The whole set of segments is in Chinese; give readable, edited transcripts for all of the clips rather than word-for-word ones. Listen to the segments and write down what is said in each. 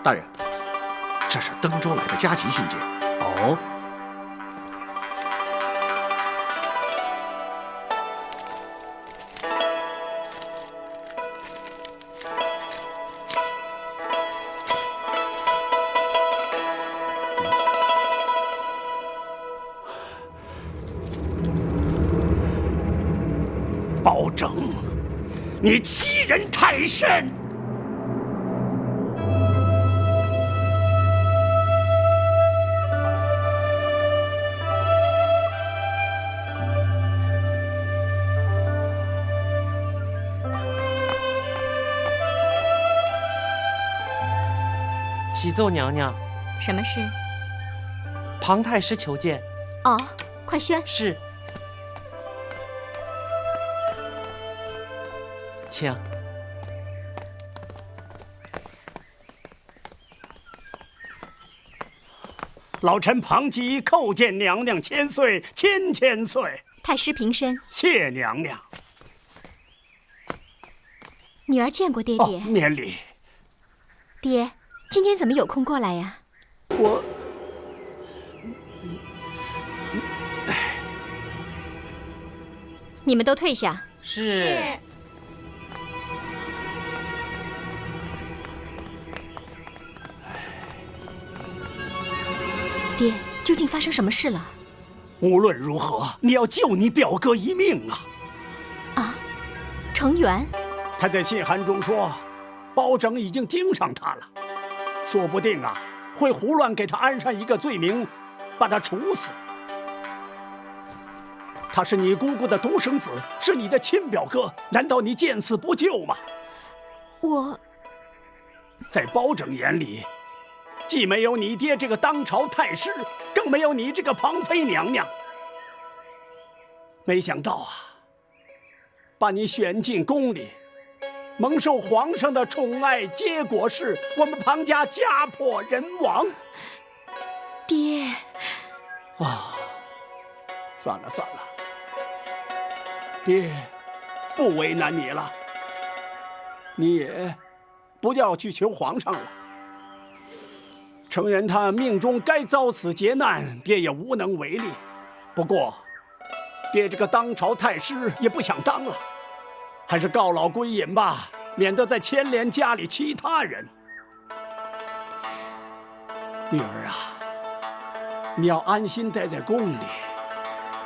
大人，这是登州来的加急信件。哦。包拯，你欺人太甚！启奏娘娘，什么事？庞太师求见。哦，快宣。是。请。老臣庞吉叩见娘娘千岁，千岁。太师平身。谢娘娘。女儿见过爹爹。哦，免礼。爹，今天怎么有空过来呀？我，你们都退下。是。爹，究竟发生什么事了？无论如何，你要救你表哥一命啊！啊，程元？他在信函中说，包拯已经盯上他了，说不定啊，会胡乱给他安上一个罪名，把他处死。他是你姑姑的独生子，是你的亲表哥，难道你见死不救吗？我，在包拯眼里，既没有你爹这个当朝太师，更没有你这个庞妃娘娘。没想到啊，把你选进宫里，蒙受皇上的宠爱，结果是我们庞家家破人亡。爹，啊，算了，爹，不为难你了。你也不要去求皇上了。程元他命中该遭此劫难，爹也无能为力。不过，爹这个当朝太师也不想当了，还是告老归隐吧，免得再牵连家里其他人。女儿啊，你要安心待在宫里，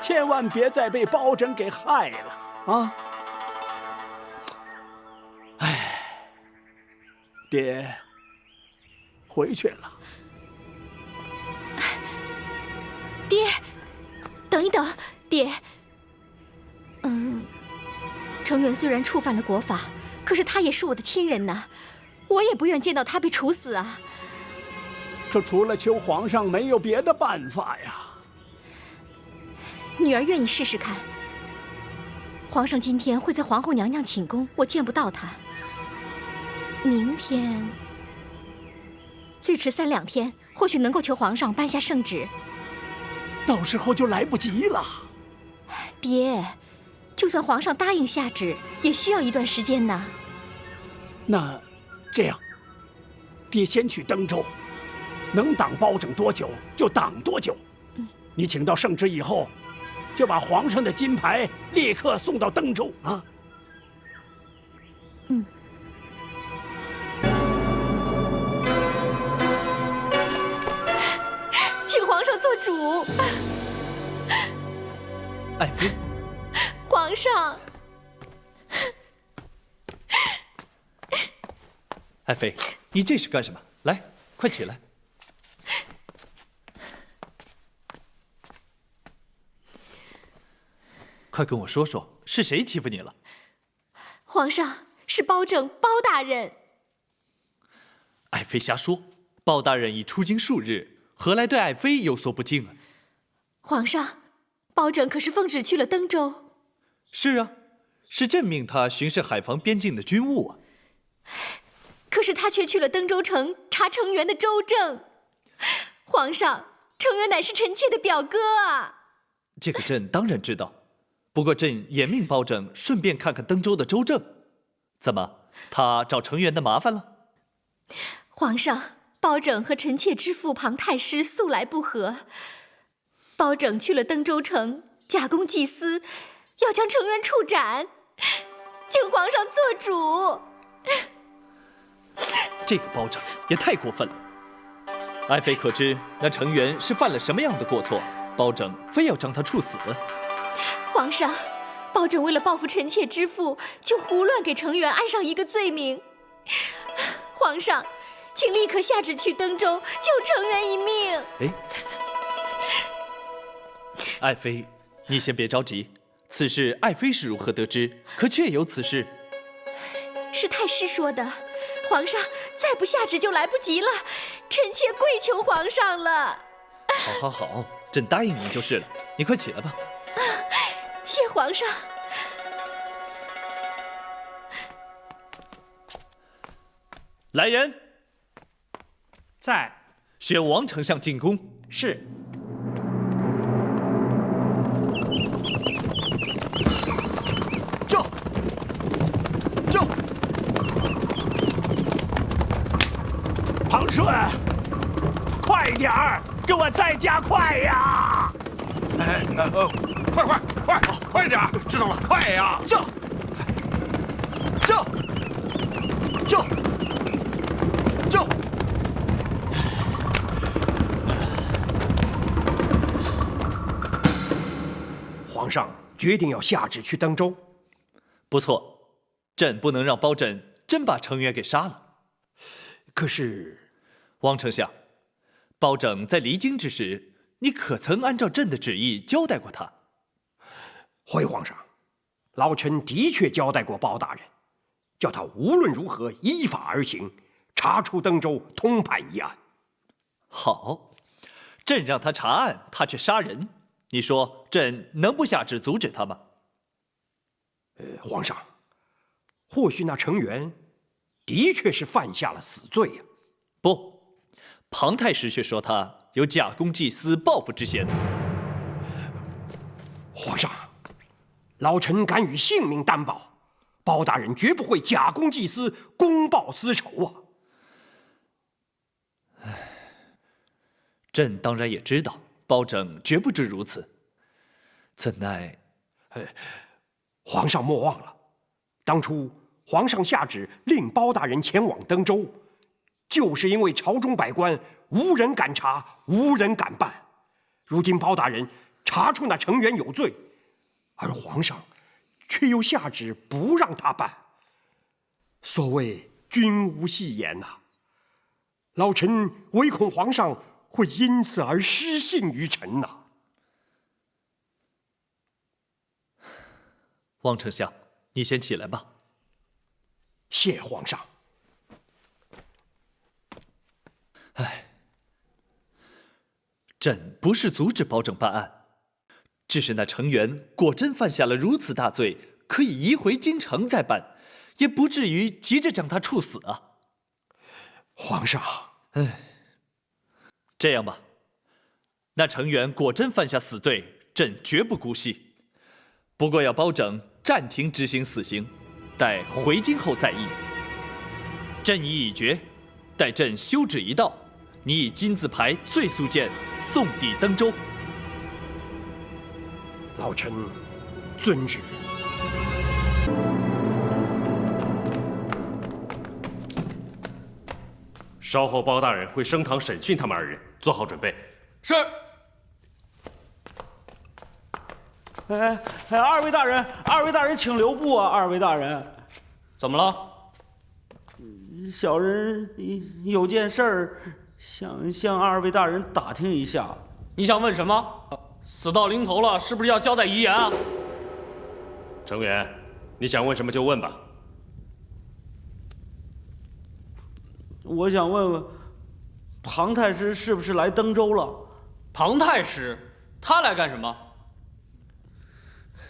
千万别再被包拯给害了啊！哎，爹回去了。爹，等一等，爹。程元虽然触犯了国法，可是他也是我的亲人呐，我也不愿见到他被处死啊。这除了求皇上，没有别的办法呀。女儿愿意试试看。皇上今天会在皇后娘娘寝宫，我见不到他。明天，最迟3、2天，或许能够求皇上颁下圣旨。到时候就来不及了。爹，就算皇上答应下旨，也需要一段时间呢。那这样，爹先去登州，能挡包拯多久就挡多久。你请到圣旨以后，就把皇上的金牌立刻送到登州啊。请皇上做主。爱妃，皇上。爱妃，你这是干什么？来，快起来。快跟我说说，是谁欺负你了？皇上，是包拯，包大人。爱妃瞎说，包大人已出京数日，何来对爱妃有所不敬啊？皇上，包拯可是奉旨去了登州。是啊，是朕命他巡视海防边境的军务啊。可是他却去了登州城查程元的州政。皇上，程元乃是臣妾的表哥啊。这个朕当然知道，不过朕也命包拯顺便看看登州的州政。怎么，他找程元的麻烦了？皇上，包拯和臣妾之父庞太师素来不和，包拯去了登州城，假公济私，要将程元处斩，请皇上做主。这个包拯也太过分了。爱妃可知那程元是犯了什么样的过错？包拯非要将他处死？皇上，包拯为了报复臣妾之父，就胡乱给程元安上一个罪名。皇上，请立刻下旨去登州，救程元一命。哎，爱妃，你先别着急，此事爱妃是如何得知？可确有此事？是太师说的。皇上，再不下旨就来不及了，臣妾跪求皇上了。好，好，好，朕答应你就是了。你快起来吧。谢皇上。来人，在。宣王丞相进宫。是。救！庞顺，快点儿，给我再加快呀！快点儿！知道了，快呀！救！皇上决定要下旨去登州。不错，朕不能让包拯真把程元给杀了。可是，王丞相，包拯在离京之时，你可曾按照朕的旨意交代过他？回皇上，老臣的确交代过包大人，叫他无论如何依法而行，查出登州，通判一案。好，朕让他查案，他却杀人，你说朕能不下旨阻止他吗？皇上，或许那程元的确是犯下了死罪呀。不，庞太师却说他有假公济私、报复之嫌。皇上，老臣敢与性命担保，包大人绝不会假公济私、公报私仇啊！朕当然也知道，包拯绝不至如此，怎奈……皇上莫忘了，当初皇上下旨令包大人前往登州，就是因为朝中百官无人敢查，无人敢办。如今包大人查出那程元有罪，而皇上却又下旨不让他办。所谓君无戏言呐，老臣唯恐皇上会因此而失信于臣呐。王丞相，你先起来吧。谢皇上。朕不是阻止包拯办案，只是那程元果真犯下了如此大罪，可以移回京城再办，也不至于急着将他处死啊。皇上，这样吧，那程元果真犯下死罪，朕绝不姑息。不过要包拯暂停执行死刑，待回京后再议。朕意已决，待朕修旨一到，你以金字牌罪速件送抵登州。老臣遵旨。稍后包大人会升堂审讯他们二人，做好准备。是。二位大人，请留步啊！二位大人，怎么了？小人有件事儿，想向二位大人打听一下。你想问什么？死到临头了，是不是要交代遗言啊？程元，你想问什么就问吧。我想问问，庞太师是不是来登州了？庞太师，他来干什么？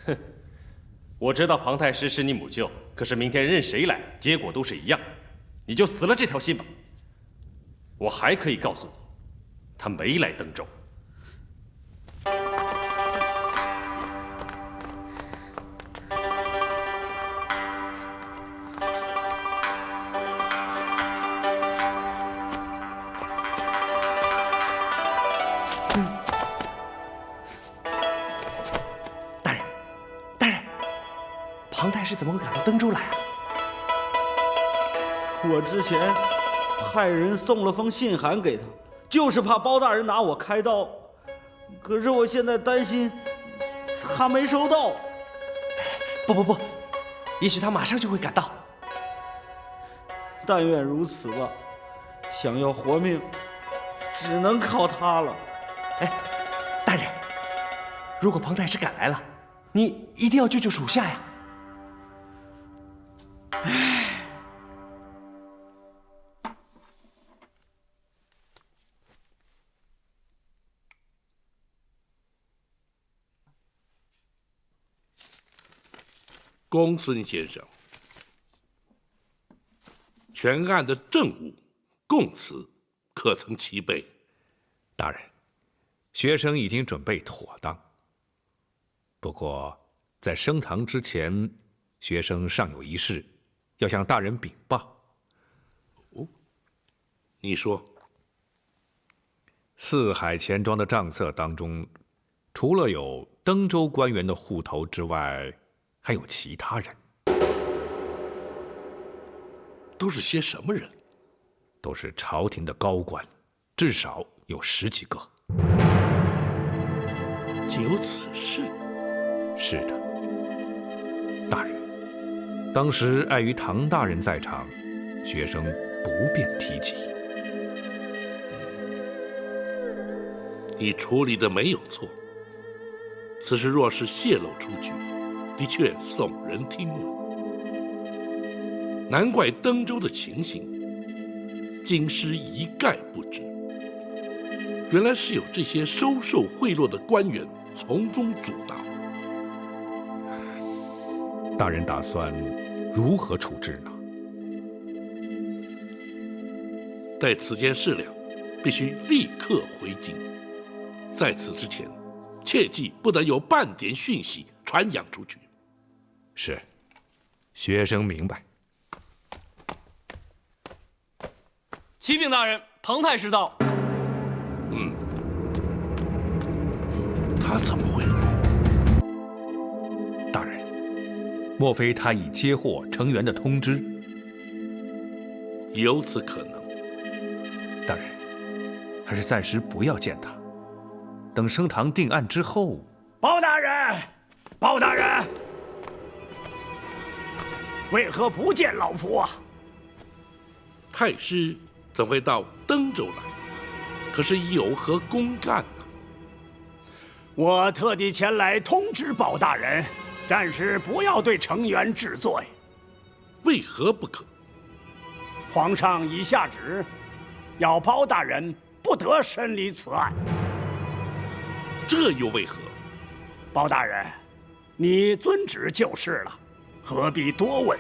哼，我知道庞太师是你母舅，可是明天任谁来，结果都是一样，你就死了这条心吧。我还可以告诉你，他没来登州。师怎么会赶到登州来啊？我之前派人送了封信函给他，就是怕包大人拿我开刀。可是我现在担心他没收到。不，也许他马上就会赶到。但愿如此吧，想要活命，只能靠他了。哎，大人，如果庞太师赶来了，你一定要救救属下呀！公孙先生，全案的证物、供词可曾齐备？大人，学生已经准备妥当。不过，在升堂之前，学生尚有一事要向大人禀报。哦，你说。四海钱庄的账册当中，除了有登州官员的户头之外，还有其他人。都是些什么人？都是朝廷的高官，至少有10几个。竟有此事？是的，大人。当时碍于唐大人在场，学生不便提及。你处理的没有错。此事若是泄露出去，的确耸人听闻。难怪登州的情形，京师一概不知。原来是有这些收受贿赂的官员从中阻挠。大人打算如何处置呢？待此件事了，必须立刻回京。在此之前，切记不得有半点讯息传扬出去。是，学生明白。启禀大人，庞太师到。他怎么会来？大人，莫非他已接获成员的通知？有此可能。大人，还是暂时不要见他，等升堂定案之后。包大人，包大人，为何不见老夫啊？太师怎会到登州来？可是有何公干呢？我特地前来通知包大人，暂时不要对成员治罪。为何不可？皇上已下旨，要包大人不得审理此案。这又为何？包大人，你遵旨就是了，何必多问？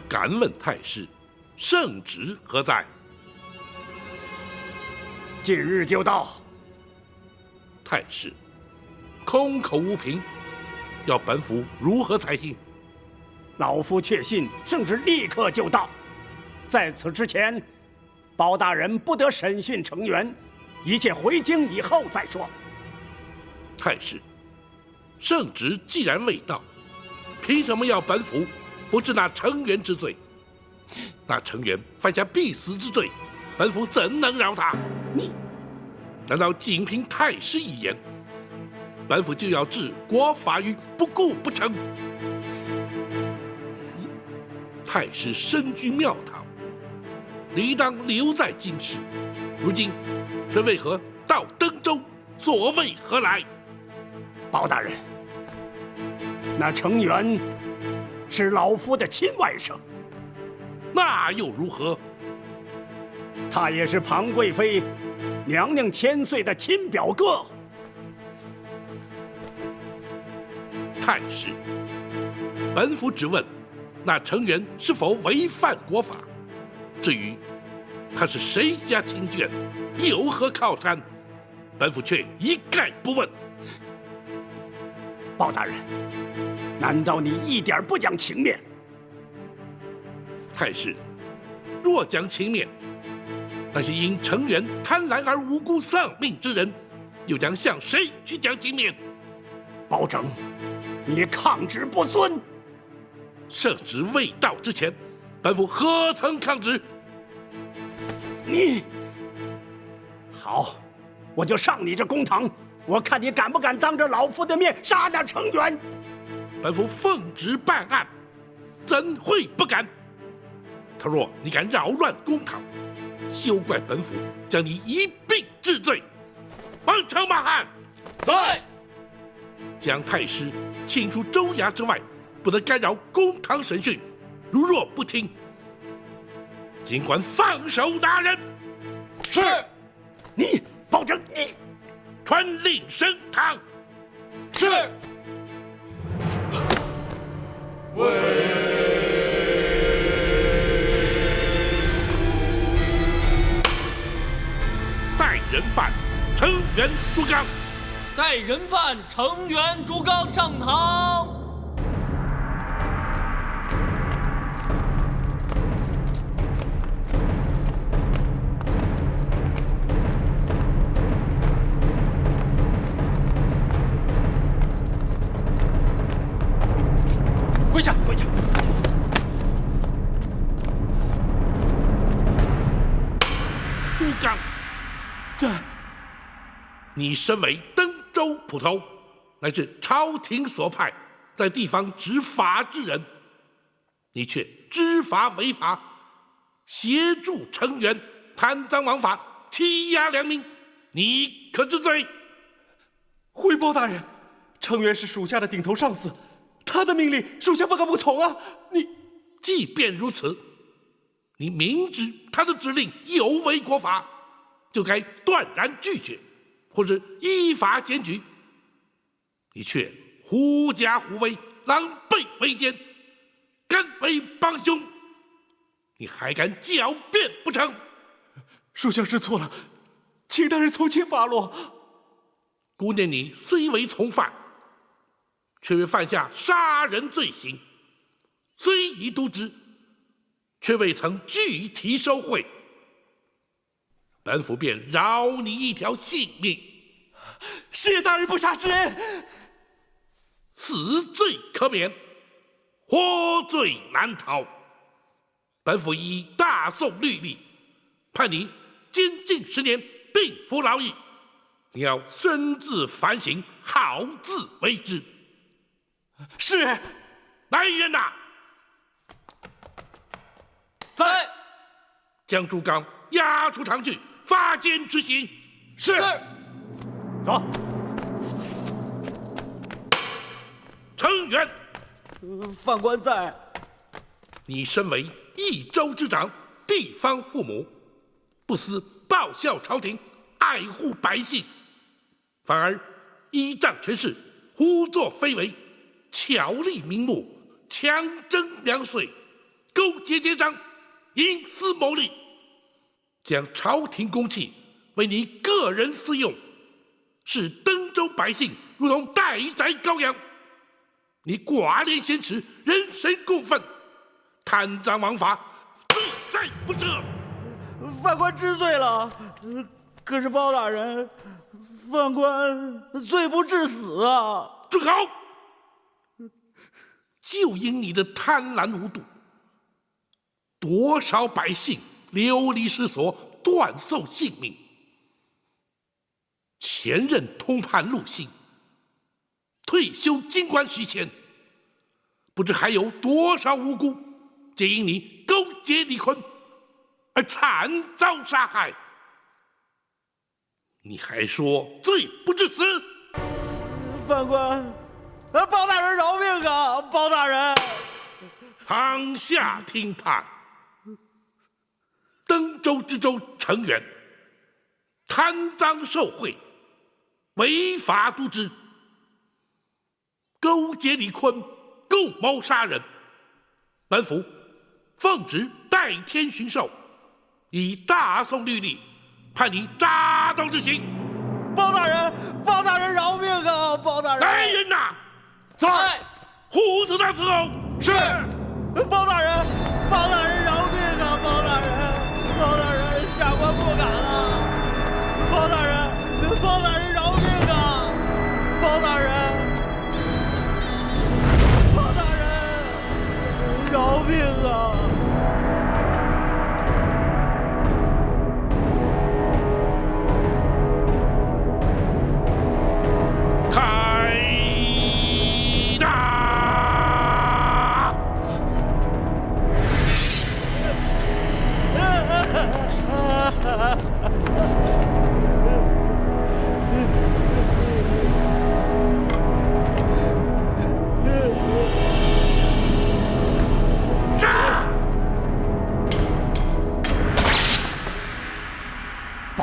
敢问太师，圣旨何在？近日就到。太师，空口无凭，要本府如何才行？老夫确信圣旨立刻就到。在此之前，包大人不得审讯成员，一切回京以后再说。太师，圣旨既然未到，凭什么要本府不治那成员之罪？那成员犯下必死之罪，本府怎能饶他？你难道仅凭太师一言，本府就要置国法于不顾不成？太师身居庙堂，理当留在京师，如今却为何到登州？所谓何来？包大人，那成员是老夫的亲外甥，那又如何？他也是庞贵妃娘娘千岁的亲表哥。太师，本府只问那成员是否违反国法，至于他是谁家亲眷，有何靠山，本府却一概不问。包大人，难道你一点不讲情面？太师，若讲情面，那些因成员贪婪而无辜丧命之人，又将向谁去讲情面？包拯，你抗旨不遵。圣旨未到之前，本府何曾抗旨？你好，我就上你这公堂，我看你敢不敢当着老夫的面杀那程远。本府奉旨办案，怎会不敢？倘若你敢扰乱公堂，休怪本府将你一并治罪。王朝马汉，在。将太师请出州衙之外，不得干扰公堂审讯。如若不听，尽管放手打人。是。你保证你传令升堂。是。带人犯程远、朱刚。带人犯程远、朱刚上堂。跪下，跪下！朱刚，在。你身为登州捕头，乃是朝廷所派在地方执法之人，你却知法违法，协助程远贪赃枉法，欺压良民，你可知罪？回报大人，程远是属下的顶头上司，他的命令属下不敢不从啊！即便如此，你明知他的指令有违国法，就该断然拒绝，或是依法检举。你却狐假虎威，狼狈为奸，甘为帮凶，你还敢狡辩不成？属下知错了，请大人从轻发落。姑念你虽为从犯，却未犯下杀人罪行，虽已渎职，却未曾具体收贿，本府便饶你一条性命。谢大人不杀之恩。死罪可免，活罪难逃。本府依大宋律例，判你监禁10年，并服劳役。你要深自反省，好自为之。是。来人呐！在。将朱刚押出堂去，发监执行。是。走。程远，犯官在。你身为一州之长，地方父母，不思报效朝廷，爱护百姓，反而依仗权势，胡作非为，巧立名目，强征粮税，勾结奸商，营私谋利，将朝廷公器为你个人私用，视登州百姓如同待宰羔羊。你寡廉鲜耻，人神共愤，贪赃枉法，罪在不赦。犯官知罪了，可是包大人，犯官罪不至死啊！住口！就因你的贪婪无度，多少百姓流离失所，断送性命。前任通判陆信，退休京官许谦，不知还有多少无辜，皆因你勾结李坤而惨遭杀害。你还说罪不至死？犯官，包大人饶命啊！包大人，堂下听判。登州知州程远贪赃受贿，违法渎职，勾结李坤，共谋杀人。本府奉旨代天巡狩，以大宋律例判你扎刀执行。包大人，包大人饶命啊！包大人，来人呐！在。胡子大伺候。是。包大人，包大人饶命啊！包大人，包大人，下官不敢了。包大人，包大人饶命啊！包大人。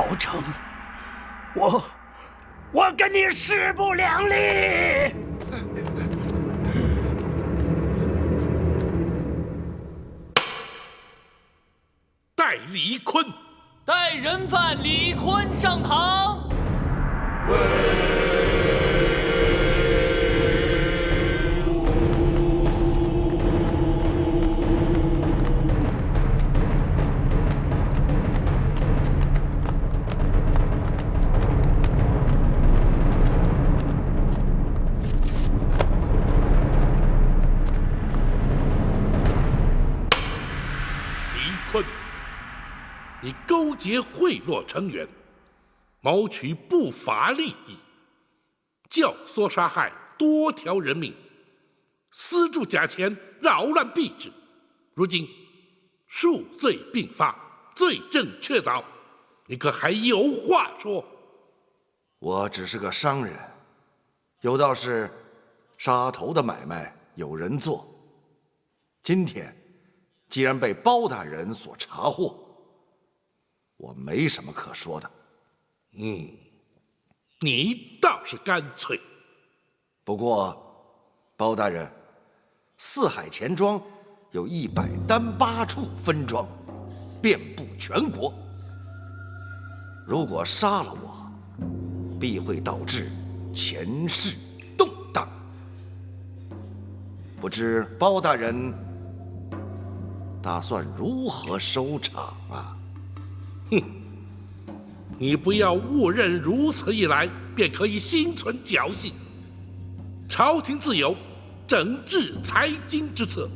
保证，我跟你势不两立。带李坤，带人犯李坤上堂。你勾结贿赂成员，谋取不法利益，教唆杀害多条人命，私铸假钱，扰乱币制。如今数罪并罚，罪证确凿，你可还有话说？我只是个商人，有道是杀头的买卖有人做。今天既然被包大人所查获，我没什么可说的。你倒是干脆。不过，包大人，四海钱庄有108处分庄，遍布全国。如果杀了我，必会导致钱市动荡。不知包大人打算如何收场啊？你不要误认如此一来便可以心存侥幸。朝廷自有整治财经之策，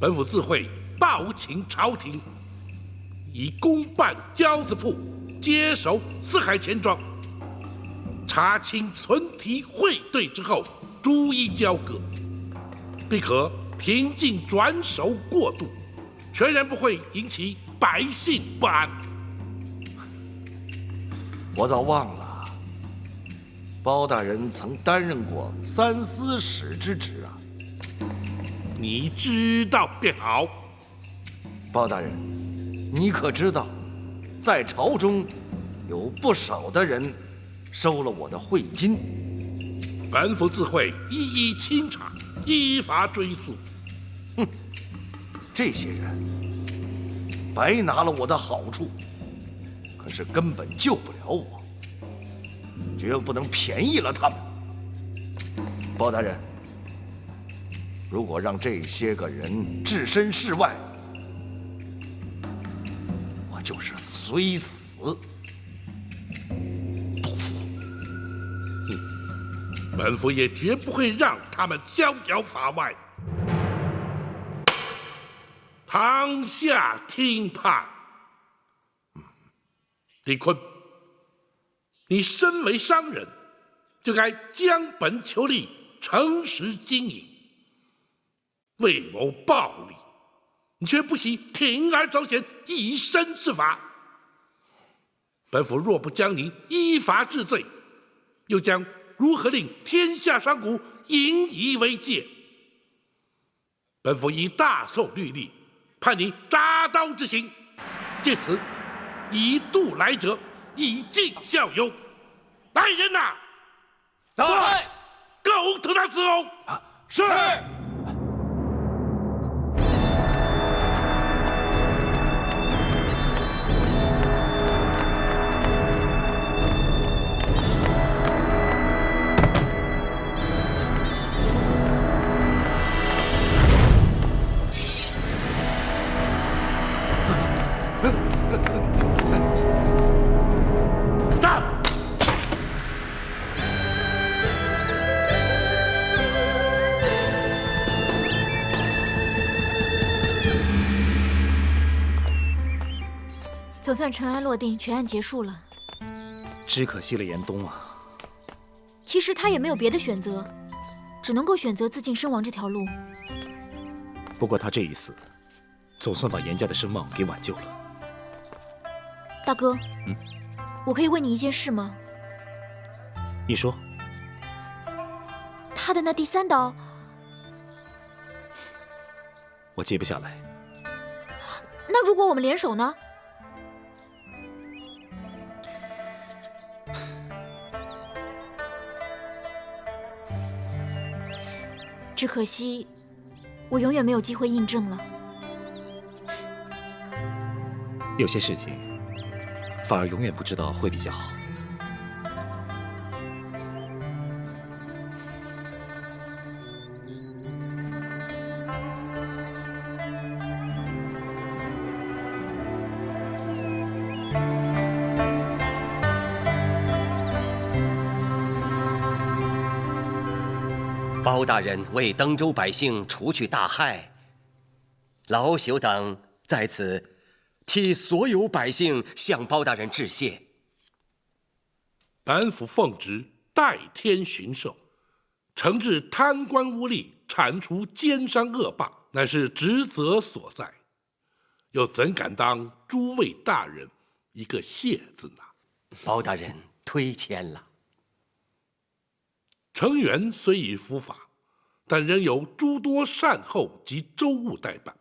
本府自会报请朝廷，以公办交子铺接手四海钱庄，查清存提汇兑之后，逐一交割，必可平静转手过渡，全然不会引起百姓不安。我倒忘了，包大人曾担任过三司使之职啊。你知道便好。包大人，你可知道，在朝中有不少的人收了我的汇金？本府自会一一清查，依法追诉。这些人白拿了我的好处，可是根本救不了我，绝不能便宜了他们。包大人，如果让这些个人置身事外，我就是虽死不服。本府也绝不会让他们逍遥法外。堂下听判。李坤，你身为商人，就该将本求利，诚实经营。为谋暴利，你却不惜铤而走险，以身试法。本府若不将你依法治罪，又将如何令天下商贾引以为戒？本府以大宋律例，判你铡刀之刑。借此以度来者，以儆效尤。来人呐！在。狗头他伺候。是。总算尘埃落定，全案结束了。只可惜了严冬啊。其实他也没有别的选择，只能够选择自尽身亡这条路。不过他这一死，总算把严家的声望给挽救了。大哥，我可以问你一件事吗？你说。他的那第三刀，我接不下来。那如果我们联手呢？只可惜，我永远没有机会印证了。有些事情，反而永远不知道会比较好。包大人为登州百姓除去大害，老朽党在此替所有百姓向包大人致谢。本府奉旨代天巡狩，惩治贪官污吏，铲除奸商恶霸，乃是职责所在，又怎敢当诸位大人一个谢字呢？包大人推谦了。成员虽已伏法，但仍有诸多善后及州务待办。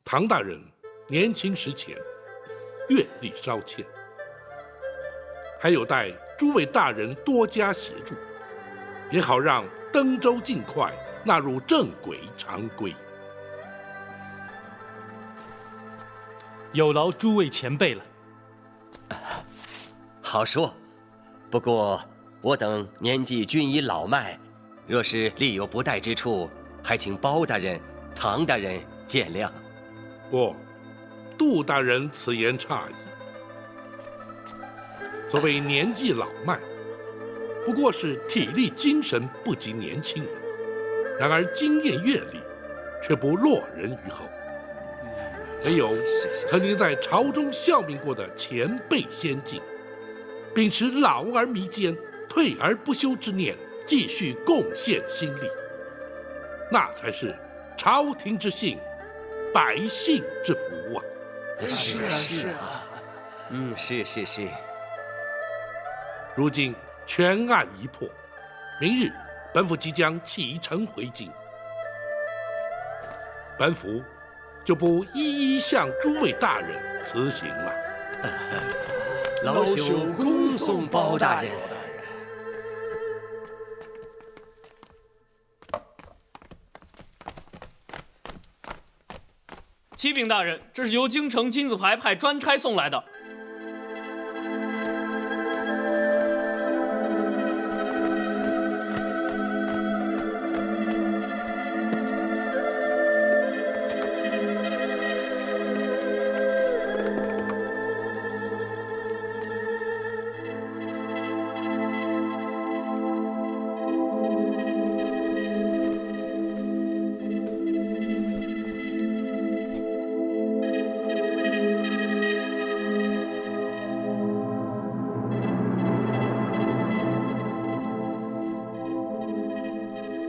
唐大人年轻时浅，阅历稍欠，还有待诸位大人多加协助，也好让登州尽快纳入正轨常规。有劳诸位前辈了。好说，不过我等年纪均已老迈，若是力有不逮之处，还请包大人、唐大人见谅。不，杜大人此言差矣。所谓年纪老迈，不过是体力精神不及年轻人，然而经验阅历却不落人于后。唯有曾经在朝中效命过的前辈先进，秉持老而弥坚、退而不休之念，继续贡献心力，那才是朝廷之幸，百姓之福啊！是啊，是。如今全案已破，明日本府即将启程回京，本府就不一一向诸位大人辞行了。老朽恭送包大人。启禀大人，这是由京城金字牌派专差送来的。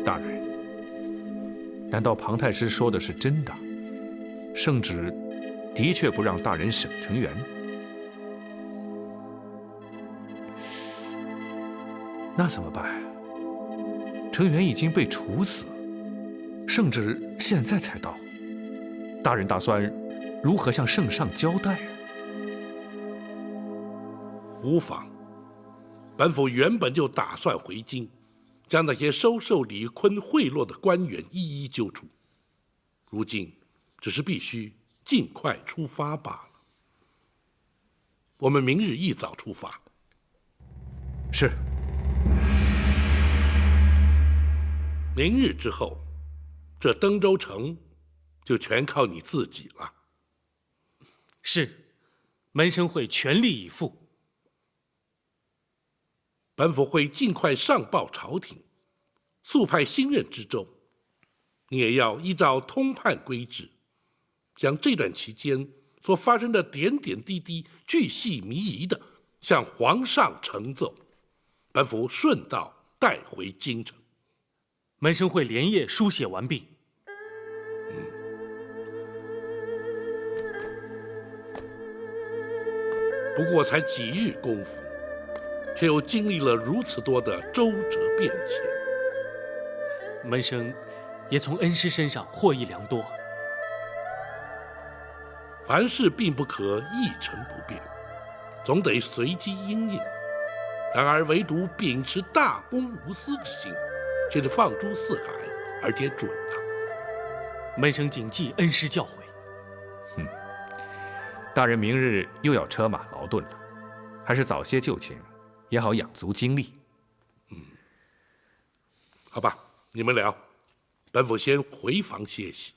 大人，难道庞太师说的是真的？圣旨的确不让大人审成员？那怎么办？成员已经被处死，圣旨现在才到，大人打算如何向圣上交代啊？无妨，本府原本就打算回京，将那些收受李坤贿赂的官员一一揪出，如今只是必须尽快出发罢了。我们明日一早出发。是。明日之后，这登州城就全靠你自己了。是，门生会全力以赴。本府会尽快上报朝廷，速派新任知州。你也要依照通判规制，将这段期间所发生的点点滴滴巨细靡遗的向皇上呈奏，本府顺道带回京城。门生会连夜书写完毕。不过才几日功夫，却又经历了如此多的周折变迁。门生也从恩师身上获益良多。凡事并不可一成不变，总得随机因应。然而唯独秉持大公无私之心，却是放诸四海，而且准呐。门生谨记恩师教诲。大人明日又要车马劳顿了，还是早些就寝，也好养足精力。好吧，你们聊，本府先回房歇息。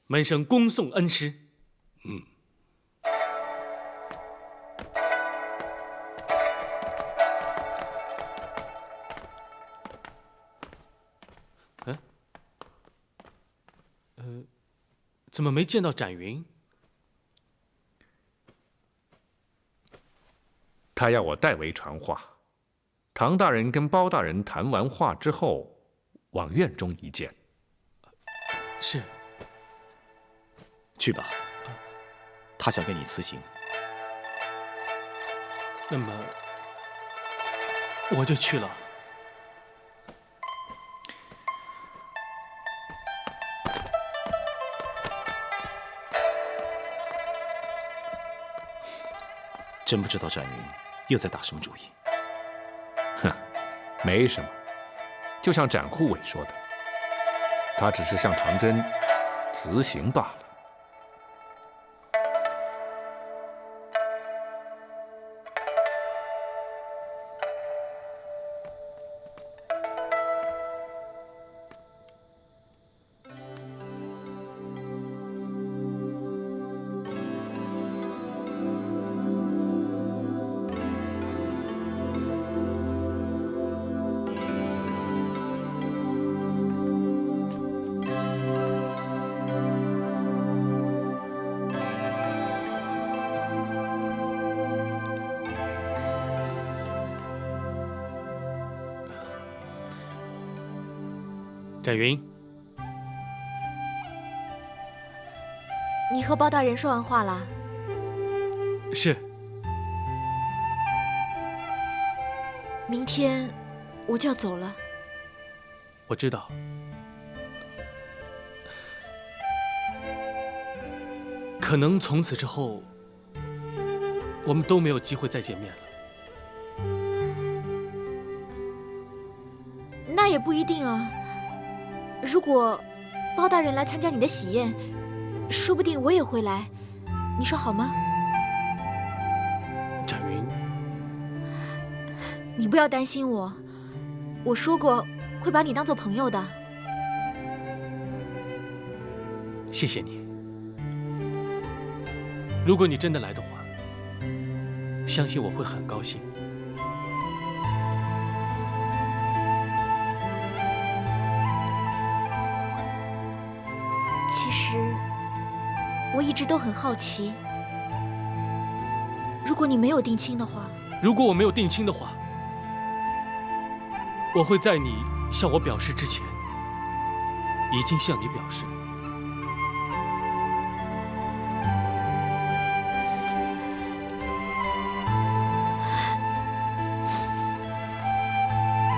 门生恭送恩师。怎么没见到展云？他要我代为传话。唐大人跟包大人谈完话之后，往院中一见。是。去吧，他想跟你辞行。那么，我就去了。真不知道展云又在打什么主意。哼，没什么，就像展护卫说的，他只是向唐真辞行罢了。展云，你和包大人说完话了？是。明天我就要走了。我知道。可能从此之后，我们都没有机会再见面了。那也不一定啊。如果包大人来参加你的喜宴，说不定我也会来，你说好吗？展云，你不要担心我，我说过会把你当做朋友的。谢谢你。如果你真的来的话，相信我会很高兴。其实，我一直都很好奇，如果你没有定亲的话，如果我没有定亲的话，我会在你向我表示之前，已经向你表示。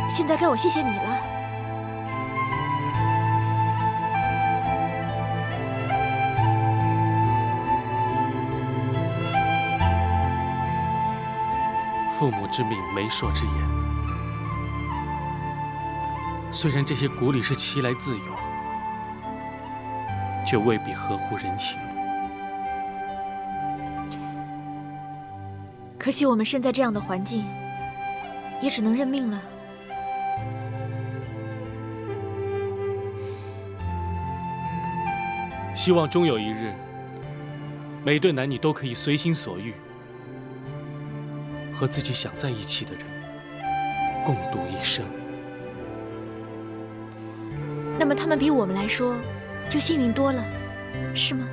现在该我谢谢你了。父母之命，媒妁之言。虽然这些鼓励是其来自有，却未必合乎人情。可惜我们身在这样的环境，也只能认命了。希望终有一日，每对男女都可以随心所欲，和自己想在一起的人共度一生。那么他们比我们来说就幸运多了，是吗？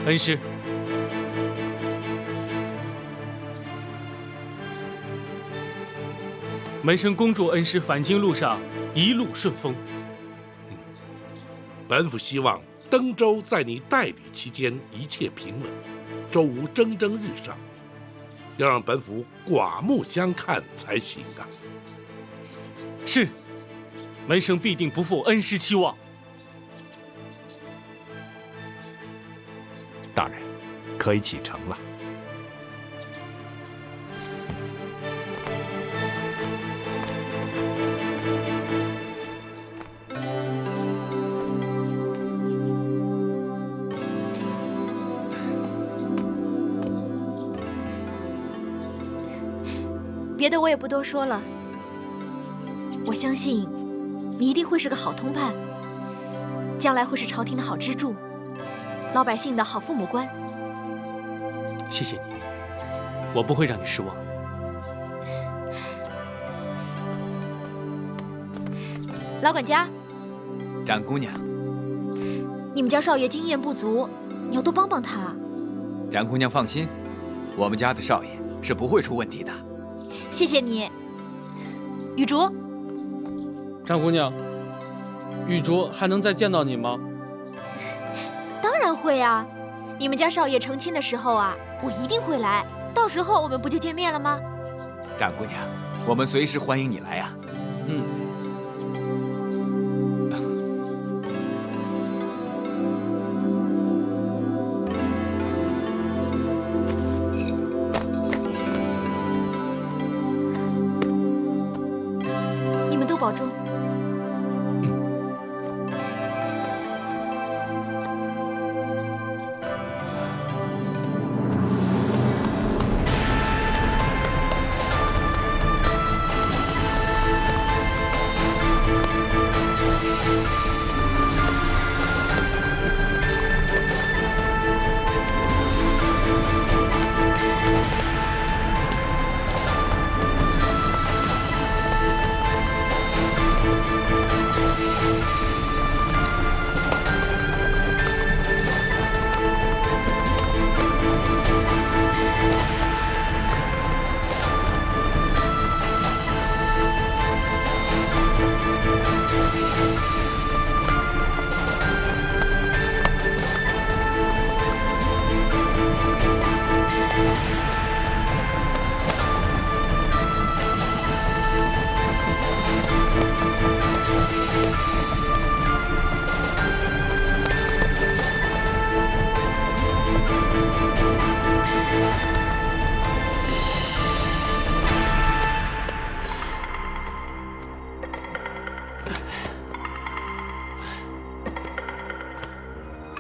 恩师，门生恭祝恩师返京路上一路顺风。本府希望登州在你代理期间一切平稳，周无蒸蒸日上，要让本府刮目相看才行啊！是，门生必定不负恩师期望。大人，可以启程了。别的我也不多说了，我相信你一定会是个好通判，将来会是朝廷的好支柱，老百姓的好父母官。谢谢你，我不会让你失望。老管家，长姑娘，你们家少爷经验不足，你要多帮帮他。长姑娘放心，我们家的少爷是不会出问题的。谢谢你，雨竹。长姑娘，雨竹还能再见到你吗？当然会啊！你们家少爷成亲的时候啊，我一定会来。到时候我们不就见面了吗？长姑娘，我们随时欢迎你来呀。你们都保重。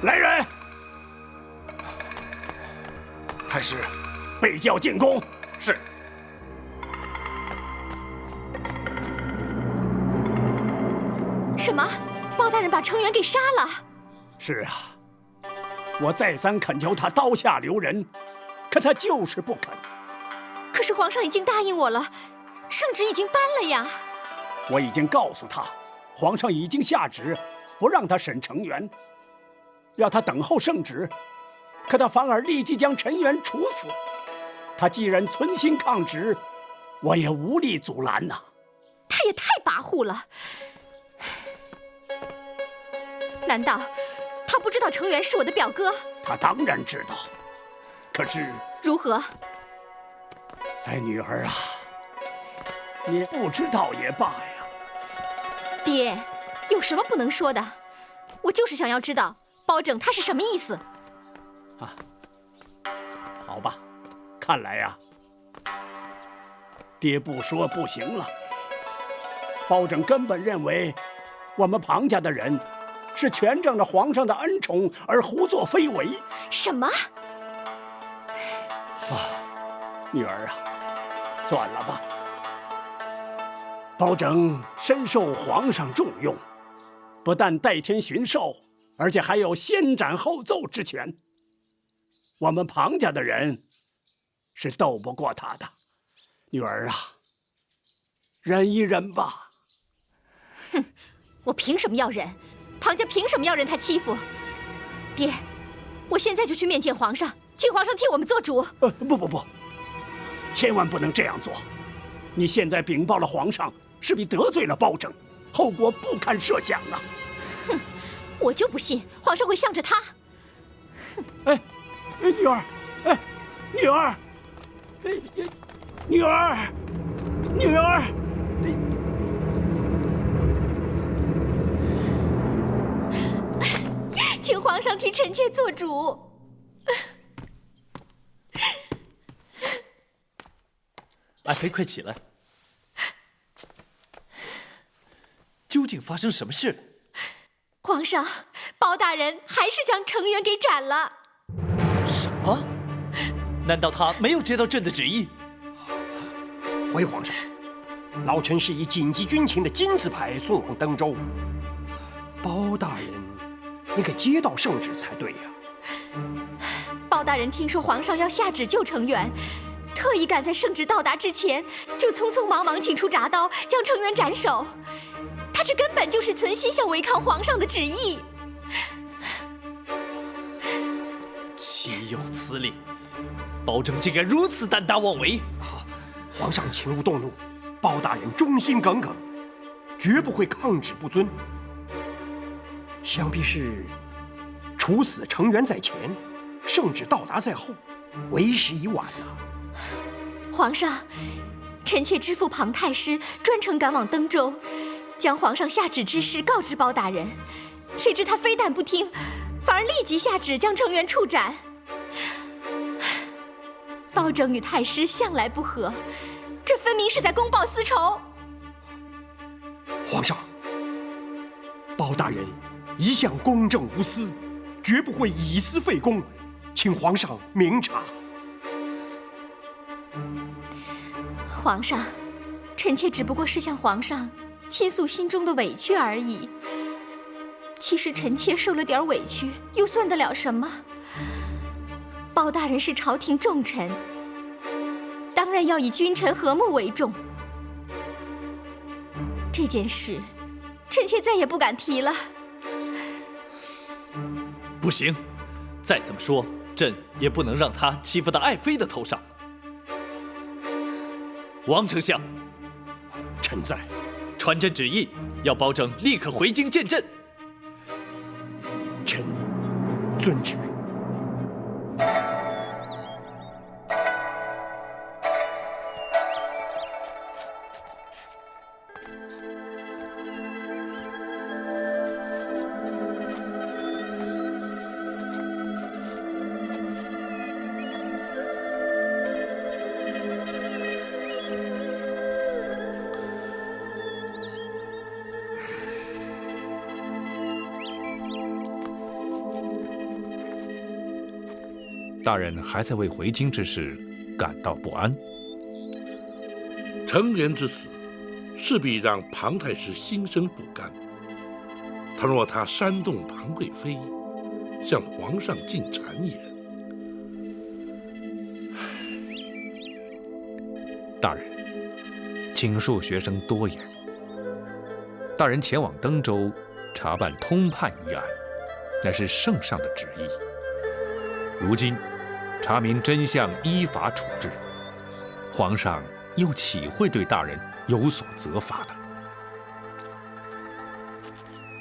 来人！太师，被叫进宫。是。什么？包大人把程远给杀了？是啊，我再三恳求他刀下留人，可他就是不肯。可是皇上已经答应我了，圣旨已经颁了呀。我已经告诉他，皇上已经下旨，不让他审程远，要他等候圣旨。可他反而立即将陈元处死。他既然存心抗旨，我也无力阻拦呐。他也太跋扈了。难道他不知道程元是我的表哥？他当然知道，可是如何？哎，女儿啊，你不知道也罢呀。爹，有什么不能说的？我就是想要知道包拯他是什么意思。啊，好吧，看来呀，爹不说不行了。包拯根本认为我们庞家的人是全仗着皇上的恩宠而胡作非为。什么？女儿啊，算了吧。包拯深受皇上重用，不但代天巡狩，而且还有先斩后奏之权。我们庞家的人是斗不过他的。女儿啊，忍一忍吧。哼，我凭什么要忍？庞家凭什么要任他欺负？爹，我现在就去面见皇上，请皇上替我们做主。不，千万不能这样做。你现在禀报了皇上，势必得罪了包拯，后果不堪设想啊！哼，我就不信皇上会向着他。哎，女儿，哎，女儿，女儿，女儿，请皇上替臣妾做主。爱妃，快起来！究竟发生什么事？皇上，包大人还是将程元给斩了。什么？难道他没有接到朕的旨意？回皇上，老臣是以紧急军情的金字牌送往登州。包大人应该接到圣旨才对呀。包大人听说皇上要下旨救程元，特意赶在圣旨到达之前，就匆匆忙忙请出铡刀，将程元斩首。他这根本就是存心想违抗皇上的旨意。岂有此理！包拯竟敢如此胆大妄为！皇上请勿动怒，包大人忠心耿耿，绝不会抗旨不遵。想必是处死程元在前，圣旨到达在后，为时已晚了。皇上，臣妾知府庞太师专程赶往登州，将皇上下旨之事告知包大人，谁知他非但不听，反而立即下旨将程元处斩。包拯与太师向来不和，这分明是在公报私仇。皇上，包大人一向公正无私，绝不会以私废公，请皇上明察。皇上，臣妾只不过是向皇上倾诉心中的委屈而已。其实臣妾受了点委屈，又算得了什么？包大人是朝廷重臣，当然要以君臣和睦为重。这件事，臣妾再也不敢提了。不行，再怎么说，朕也不能让他欺负到爱妃的头上。王丞相，臣在。传朕旨意，要包拯立刻回京见朕。臣遵旨。大人还在为回京之事感到不安。程元之死，势必让庞太师心生不甘。倘若他煽动庞贵妃，向皇上进谗言，大人，请恕学生多言。大人前往登州查办通判一案，乃是圣上的旨意。如今查明真相，依法处置，皇上又岂会对大人有所责罚的？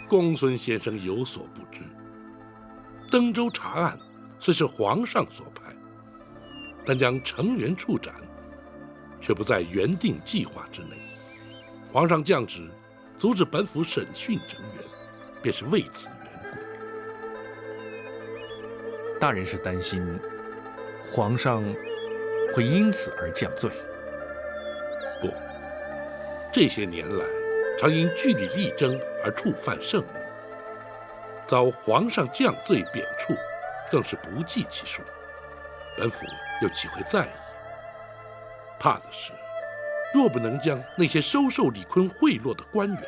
公孙先生有所不知，登州查案虽是皇上所派，但将程元处斩，却不在原定计划之内。皇上降旨阻止本府审讯程元，便是为此缘故。大人是担心皇上会因此而降罪？不，这些年来常因据理力争而触犯圣明，遭皇上降罪贬黜，更是不计其数。本府又岂会在意？怕的是，若不能将那些收受李坤贿赂的官员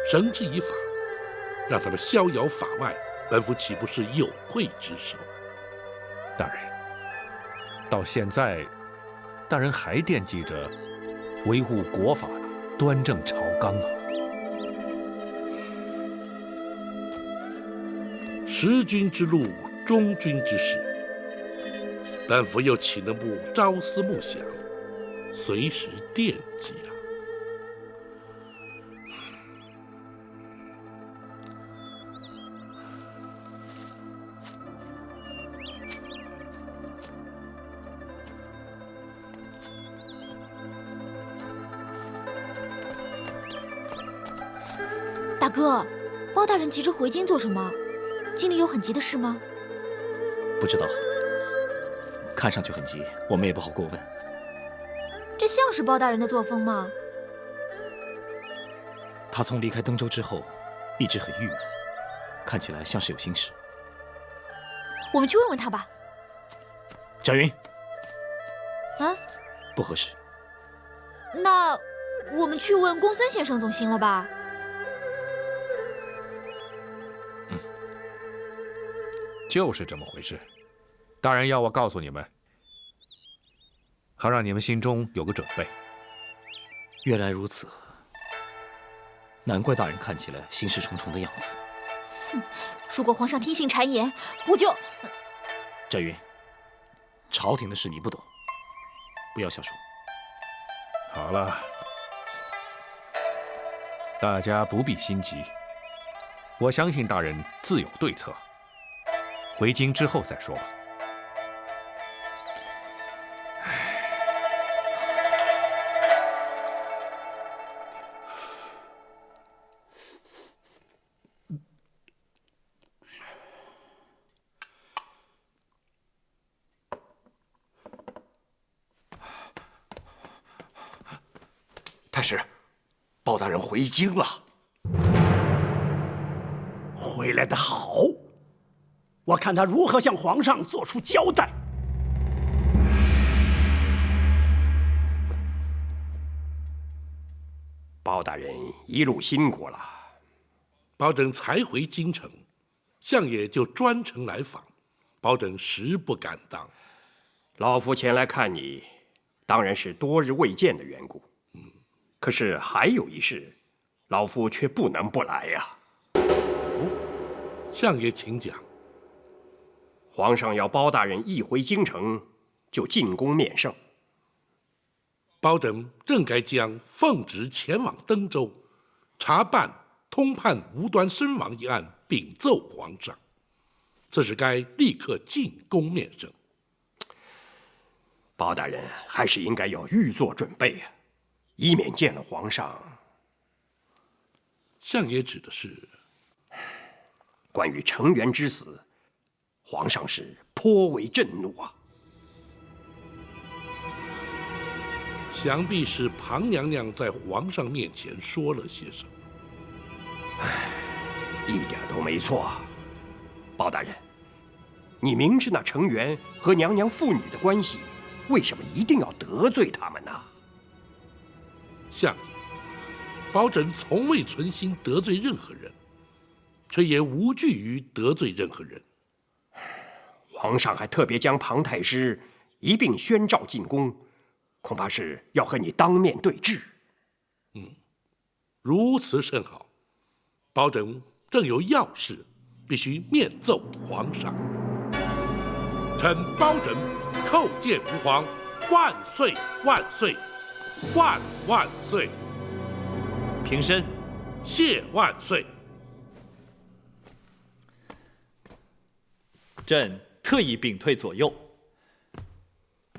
绳之以法，让他们逍遥法外，本府岂不是有愧之首？大人，到现在，大人还惦记着维护国法、端正朝纲啊！识君之路，忠君之事，本府又岂能不朝思暮想，随时惦记啊？大哥，包大人急着回京做什么？京里有很急的事吗？不知道，看上去很急，我们也不好过问。这像是包大人的作风吗？他从离开登州之后，一直很郁闷，看起来像是有心事。我们去问问他吧。翟云，啊？不合适。那我们去问公孙先生总行了吧？就是这么回事。大人要我告诉你们，好让你们心中有个准备。原来如此，难怪大人看起来心事重重的样子。哼，如果皇上听信谗言，我就……翟云，朝廷的事你不懂，不要瞎说。好了，大家不必心急，我相信大人自有对策。回京之后再说吧。太师，包大人回京了。回来的好，我看他如何向皇上做出交代。包大人一路辛苦了。包拯才回京城，相爷就专程来访，包拯实不敢当。老夫前来看你，当然是多日未见的缘故。可是还有一事，老夫却不能不来呀。相爷请讲。皇上要包大人一回京城就进宫面圣。包拯正该将奉旨前往登州，查办通判无端身亡一案，禀奏皇上。这是该立刻进宫面圣。包大人还是应该要预做准备啊，以免见了皇上。相爷指的是关于程元之死，皇上是颇为震怒啊。想必是庞娘娘在皇上面前说了些什么。一点都没错。包大人，你明知那程元和娘娘父女的关系，为什么一定要得罪他们呢？相爷，包拯从未存心得罪任何人，却也无惧于得罪任何人。皇上还特别将庞太师一并宣召进宫，恐怕是要和你当面对质。如此甚好。包拯正有要事，必须面奏皇上。臣包拯叩见吾皇，万岁万岁，万万岁！平身，谢万岁。朕特意屏退左右，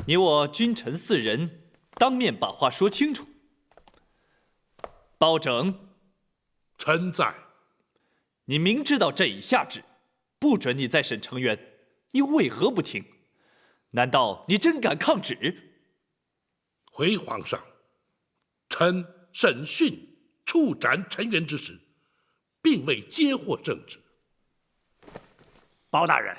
你我君臣四人当面把话说清楚。包拯，臣在。你明知道朕已下旨，不准你再审程元，你为何不听？难道你真敢抗旨？回皇上，臣审讯处斩程元之时，并未接获圣旨。包大人，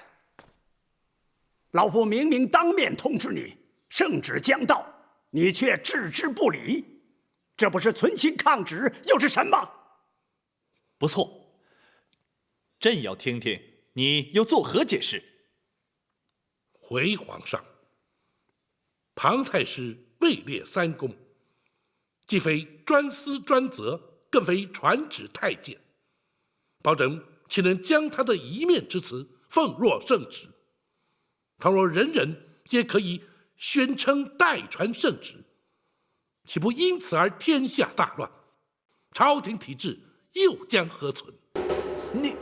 老夫明明当面通知你，圣旨将到，你却置之不理，这不是存心抗旨又是什么？不错。朕要听听你又作何解释。回皇上，庞太师位列三公，既非专司专责，更非传旨太监，包拯岂能将他的一面之词奉若圣旨？倘若人人皆可以宣称代传圣旨，岂不因此而天下大乱？朝廷体制又将何存？你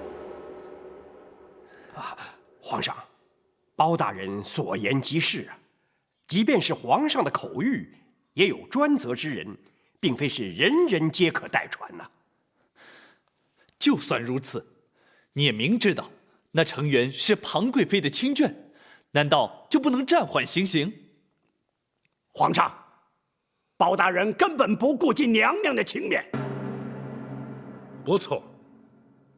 皇上，包大人所言极是啊。即便是皇上的口谕，也有专责之人，并非是人人皆可代传呐。就算如此，你也明知道那成员是庞贵妃的亲眷，难道就不能暂缓行刑？皇上，包大人根本不顾及娘娘的情面。不错，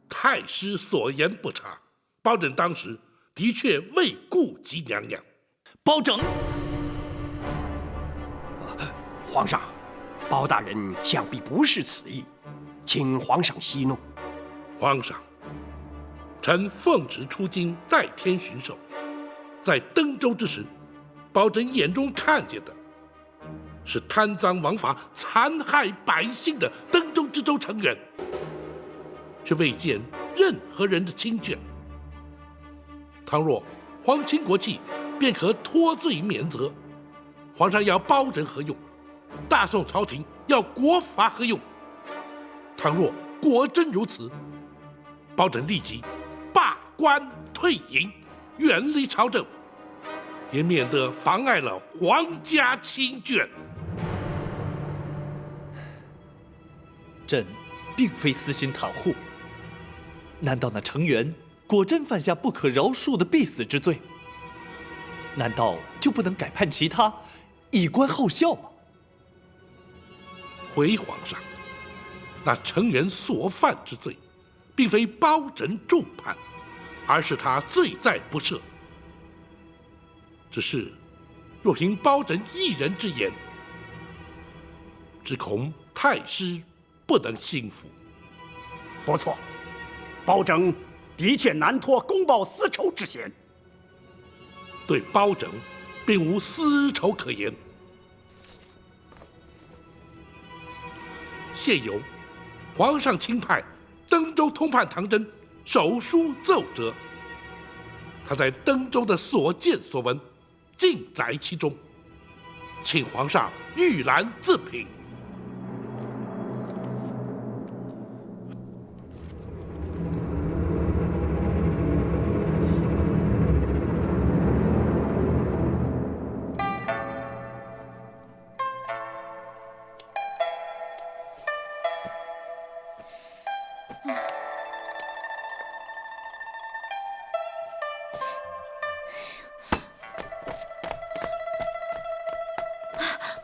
太师所言不差，包拯当时的确未顾及娘娘。包拯，皇上，包大人想必不是此意，请皇上息怒。皇上，臣奉旨出京代天巡狩，在登州之时，包拯眼中看见的是贪赃枉法、残害百姓的登州知州成员，却未见任何人的亲眷。倘若皇亲国戚，便可脱罪免责。皇上要包拯何用？大宋朝廷要国法何用？倘若果真如此，包拯立即罢官退隐，远离朝政，也免得妨碍了皇家亲眷。朕并非私心袒护，难道那成员果真犯下不可饶恕的必死之罪？难道就不能改判其他，以观后效吗？回皇上，那成员所犯之罪，并非包拯重判，而是他罪在不赦。只是若凭包拯一人之言，只恐太师不能心服。不错，包拯的确难脱公报私仇之嫌。对包拯，并无私仇可言。现有皇上钦派登州通判唐真手书奏折，他在登州的所见所闻，尽载其中，请皇上御览自评。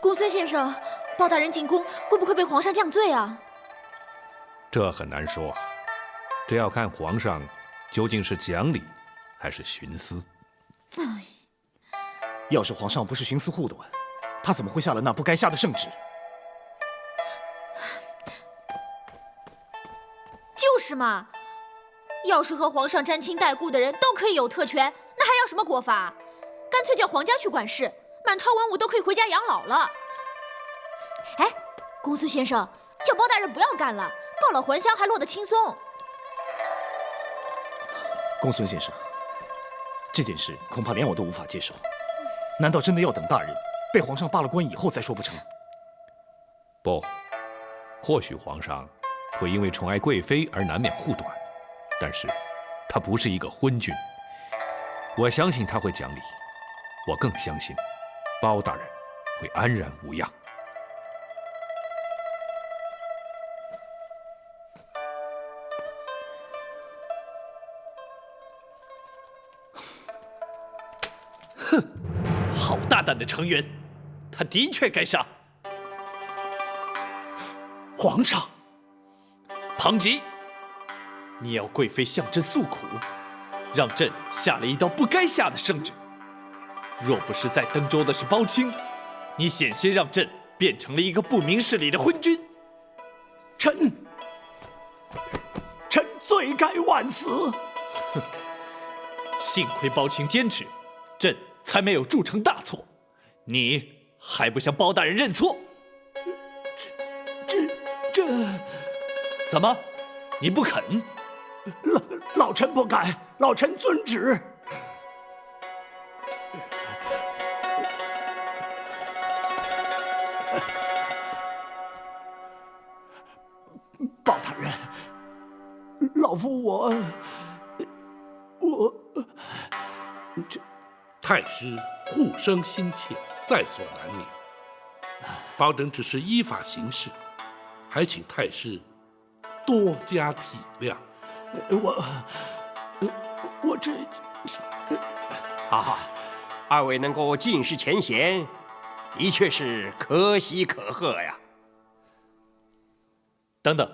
公孙先生，包大人进宫会不会被皇上降罪啊？这很难说，这要看皇上究竟是讲理还是徇私。要是皇上不是徇私护短，他怎么会下了那不该下的圣旨？就是嘛，要是和皇上沾亲带故的人都可以有特权，那还要什么国法？干脆叫皇家去管事，满朝文武都可以回家养老了。哎，公孙先生，叫包大人不要干了，告老还乡还落得轻松。公孙先生，这件事恐怕连我都无法接受。难道真的要等大人被皇上罢了官以后再说不成？不，或许皇上会因为宠爱贵妃而难免护短，但是他不是一个昏君。我相信他会讲理，我更相信包大人会安然无恙。哼，好大胆的成员，他的确该杀。皇上，庞吉，你要贵妃向朕诉苦，让朕下了一道不该下的圣旨。若不是在登州的是包青，你险些让朕变成了一个不明事理的昏君。臣罪该万死。哼，幸亏包青坚持，朕才没有铸成大错。你还不向包大人认错？这怎么？你不肯？老臣不敢，老臣遵旨。包大人，老夫我这太师护生心切，在所难免。包拯只是依法行事，还请太师多加体谅。我这……二位能够尽释前嫌，的确是可喜可贺呀。等等，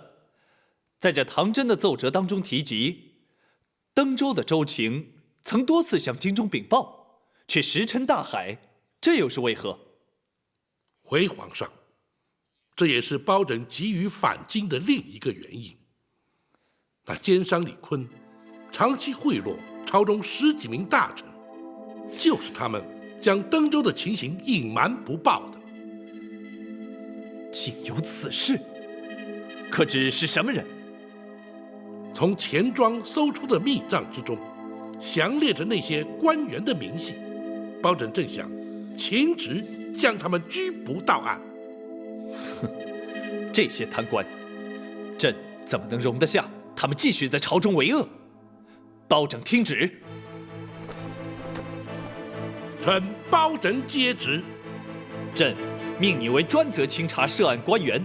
在这唐真的奏折当中提及，登州的州情曾多次向京中禀报，却石沉大海，这又是为何？回皇上，这也是包拯急于返京的另一个原因。那奸商李坤长期贿赂朝中10几名大臣，就是他们将登州的情形隐瞒不报的。竟有此事？可知是什么人？从钱庄搜出的密账之中，详列着那些官员的名姓。包拯正想请旨将他们拘捕到案。这些贪官，朕怎么能容得下他们继续在朝中为恶？包拯听旨。臣包拯接旨。朕命你为专责清查涉案官员，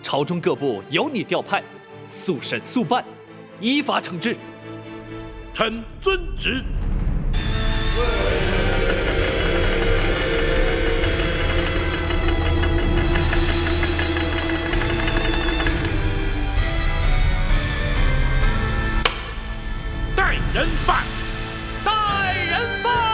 朝中各部由你调派，速审速办，依法惩治。臣遵旨。带人犯！带人犯！